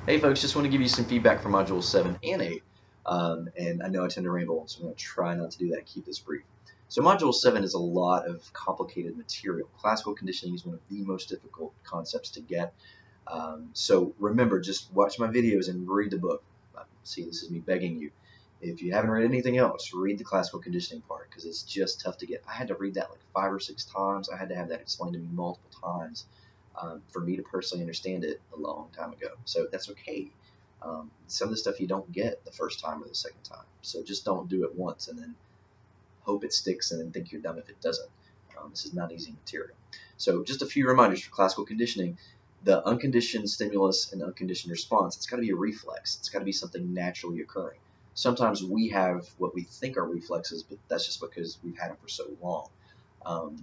Hey folks, just want to give you some feedback for Module 7 and 8. And I know I tend to ramble, so I'm going to try not to do that and keep this brief. So Module 7 is a lot of complicated material. Classical conditioning is one of the most difficult concepts to get. So remember, just watch my videos and read the book. See, this is me begging you. If you haven't read anything else, read the classical conditioning part, because it's just tough to get. I had to read that like 5 or 6 times. I had to have that explained to me multiple times for me to personally understand it a long time ago. So that's okay. Some of the stuff you don't get the first time or the second time. So just don't do it once and then hope it sticks and then think you're done if it doesn't. This is not easy material. So just a few reminders for classical conditioning. The unconditioned stimulus and unconditioned response, it's got to be a reflex. It's got to be something naturally occurring. Sometimes we have what we think are reflexes, but that's just because we've had them for so long.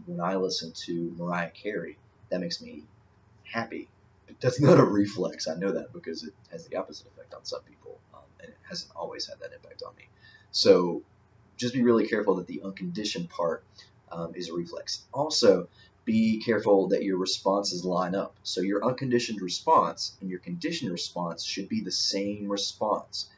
When I listen to Mariah Carey, that makes me happy. But that's not a reflex. I know that because it has the opposite effect on some people, and it hasn't always had that impact on me. So just be really careful that the unconditioned part is a reflex. Also, be careful that your responses line up. So your unconditioned response and your conditioned response should be the same response,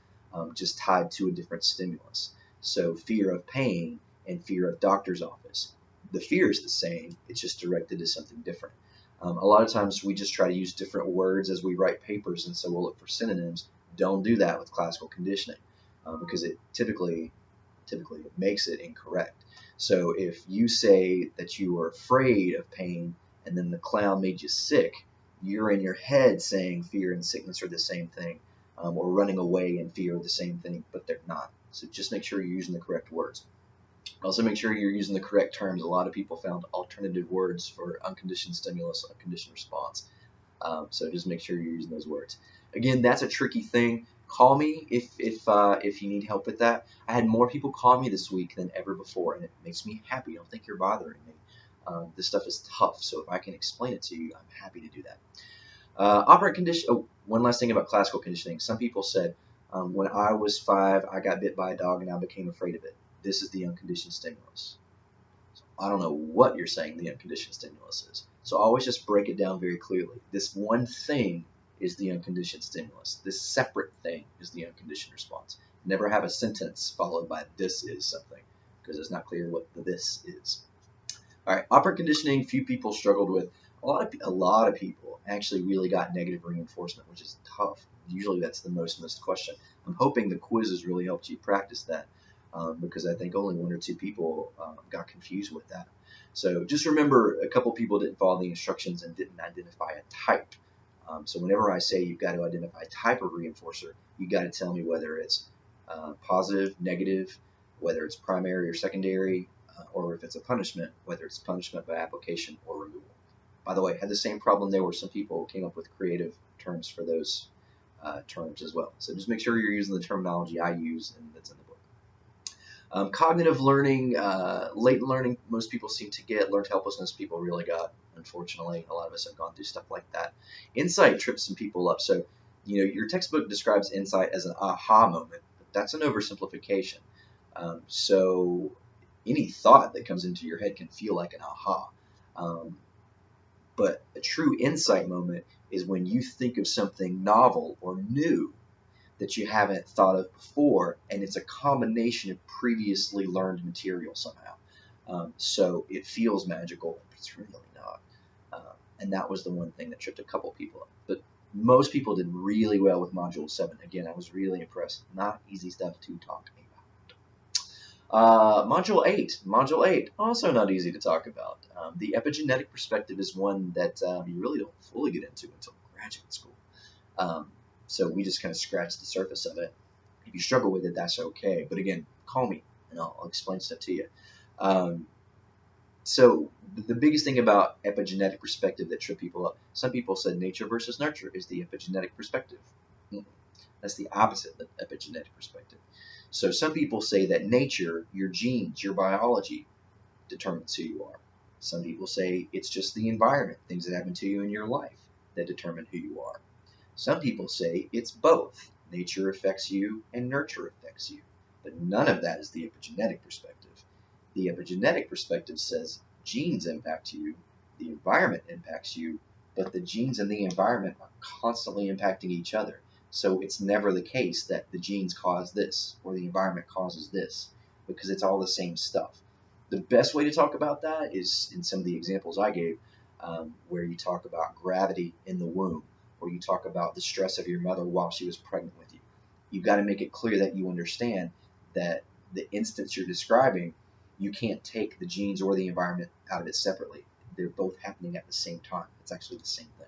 just tied to a different stimulus. So fear of pain and fear of doctor's office. The fear is the same, it's just directed to something different. A lot of times we just try to use different words as we write papers, and so we'll look for synonyms. Don't do that with classical conditioning because it typically it makes it incorrect. So if you say that you are afraid of pain and then the clown made you sick, you're in your head saying fear and sickness are the same thing, or running away and fear are the same thing, but they're not. So just make sure you're using the correct words. Also make sure you're using the correct terms. A lot of people found alternative words for unconditioned stimulus, unconditioned response. So just make sure you're using those words. Again, that's a tricky thing. Call me if you need help with that. I had more people call me this week than ever before, and it makes me happy. Don't think you're bothering me. This stuff is tough, so if I can explain it to you, I'm happy to do that. Operant condition. Oh, one last thing about classical conditioning. Some people said, when I was 5, I got bit by a dog and I became afraid of it. This is the unconditioned stimulus. I don't know what you're saying the unconditioned stimulus is. So always just break it down very clearly. This one thing is the unconditioned stimulus. This separate thing is the unconditioned response. Never have a sentence followed by this is something, because it's not clear what the this is. All right, operant conditioning, few people struggled with. A lot of people actually really got negative reinforcement, which is tough. Usually that's the most missed question. I'm hoping the quizzes really helped you practice that. Because I think only 1 or 2 people got confused with that. So just remember, a couple people didn't follow the instructions and didn't identify a type. So whenever I say you've got to identify a type of reinforcer, you got to tell me whether it's positive, negative, whether it's primary or secondary, or if it's a punishment, whether it's punishment by application or removal. By the way, I had the same problem there where some people came up with creative terms for those terms as well. So just make sure you're using the terminology I use and that's in the book. Cognitive learning, latent learning, most people seem to get. Learned helplessness, people really got, unfortunately. A lot of us have gone through stuff like that. Insight trips some people up. So, your textbook describes insight as an aha moment, but that's an oversimplification. So any thought that comes into your head can feel like an aha. But a true insight moment is when you think of something novel or new that you haven't thought of before, and it's a combination of previously learned material somehow. So it feels magical, but it's really not. And that was the one thing that tripped a couple people up. But most people did really well with Module 7. Again, I was really impressed. Not easy stuff to talk about. Module 8, also not easy to talk about. The epigenetic perspective is one that you really don't fully get into until graduate school. So we just kind of scratched the surface of it. If you struggle with it, that's okay. But again, call me and I'll explain stuff to you. So the biggest thing about epigenetic perspective that tripped people up, some people said nature versus nurture is the epigenetic perspective. That's the opposite of epigenetic perspective. So some people say that nature, your genes, your biology, determines who you are. Some people say it's just the environment, things that happen to you in your life that determine who you are. Some people say it's both. Nature affects you and nurture affects you. But none of that is the epigenetic perspective. The epigenetic perspective says genes impact you, the environment impacts you, but the genes and the environment are constantly impacting each other. So it's never the case that the genes cause this or the environment causes this, because it's all the same stuff. The best way to talk about that is in some of the examples I gave, where you talk about gravity in the womb, or you talk about the stress of your mother while she was pregnant with you. You've got to make it clear that you understand that the instance you're describing, you can't take the genes or the environment out of it separately. They're both happening at the same time. It's actually the same thing.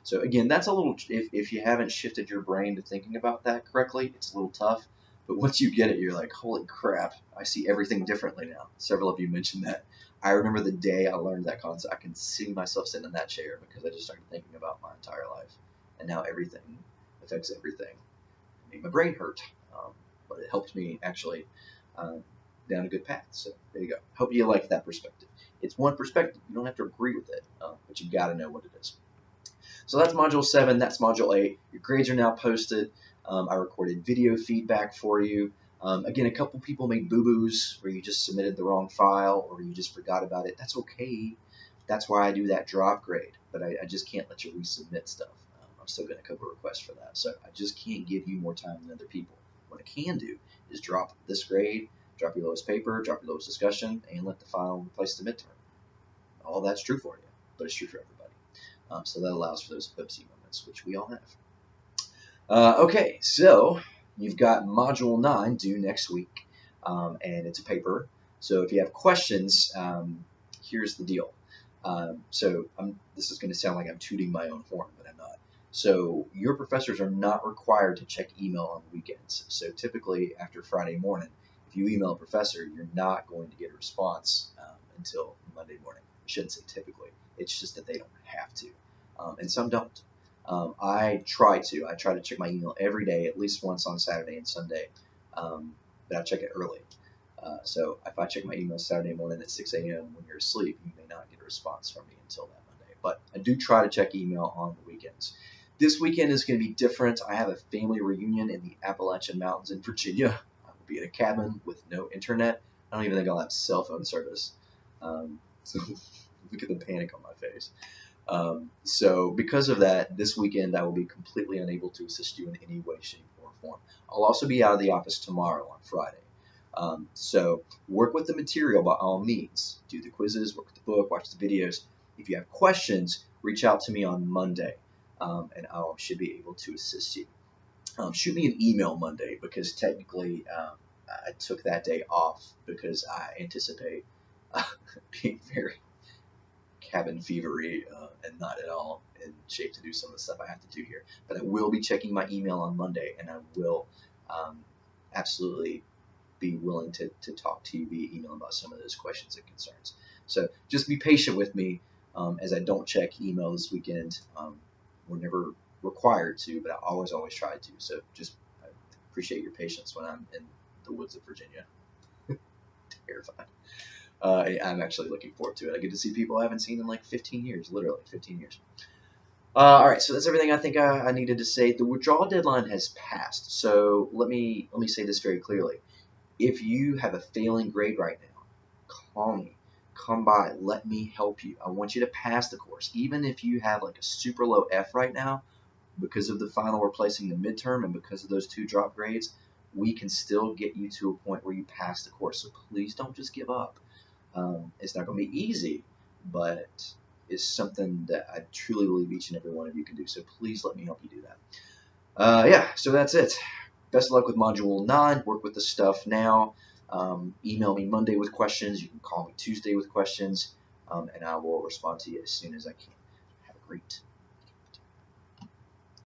So again, that's a little, if you haven't shifted your brain to thinking about that correctly, it's a little tough. But once you get it, you're like, holy crap, I see everything differently now. Several of you mentioned that. I remember the day I learned that concept. I can see myself sitting in that chair because I just started thinking about my entire life. And now everything affects everything. It made my brain hurt, but it helped me actually down a good path. So there you go. Hope you like that perspective. It's one perspective. You don't have to agree with it, but you got to know what it is. So that's Module 7. That's Module 8. Your grades are now posted. I recorded video feedback for you. Again, a couple people made boo-boos where you just submitted the wrong file or you just forgot about it. That's okay. That's why I do that drop grade. But I just can't let you resubmit stuff. I'm still going to cover requests for that. So I just can't give you more time than other people. What I can do is drop this grade, drop your lowest paper, drop your lowest discussion, and let the final replace the midterm. All that's true for you, but it's true for everybody. So that allows for those Pepsi moments, which we all have. Okay, so you've got Module 9 due next week, and it's a paper. So if you have questions, here's the deal. This is going to sound like I'm tooting my own horn, but I'm not. So your professors are not required to check email on the weekends. So typically after Friday morning, if you email a professor, you're not going to get a response until Monday morning. I shouldn't say typically. It's just that they don't have to, and some don't. I try to check my email every day, at least once on Saturday and Sunday, but I check it early. So if I check my email Saturday morning at 6 a.m. when you're asleep, you may not get a response from me until that Monday. But I do try to check email on the weekends. This weekend is going to be different. I have a family reunion in the Appalachian Mountains in Virginia. I will be in a cabin with no internet. I don't even think I'll have cell phone service. So look at the panic on my face. So because of that, this weekend I will be completely unable to assist you in any way, shape, or form. I'll also be out of the office tomorrow on Friday. So work with the material by all means. Do the quizzes, work with the book, watch the videos. If you have questions, reach out to me on Monday, and I should be able to assist you. Shoot me an email Monday because technically I took that day off because I anticipate being very cabin fevery and not at all in shape to do some of the stuff I have to do here. But I will be checking my email on Monday, and I will absolutely be willing to talk to you via email about some of those questions and concerns. So just be patient with me as I don't check email this weekend. We're never required to, but I always try to. So just I appreciate your patience when I'm in the woods of Virginia. Terrified. I'm actually looking forward to it. I get to see people I haven't seen in like 15 years, literally 15 years. All right, so that's everything I think I needed to say. The withdrawal deadline has passed, so let me say this very clearly. If you have a failing grade right now, call me. Come by. Let me help you. I want you to pass the course. Even if you have like a super low F right now, because of the final replacing the midterm and because of those 2 drop grades, we can still get you to a point where you pass the course. So please don't just give up. It's not going to be easy, but it's something that I truly believe each and every one of you can do. So please let me help you do that. Yeah, so that's it. Best of luck with Module 9. Work with the stuff now. Email me Monday with questions. You can call me Tuesday with questions, and I will respond to you as soon as I can. Have a great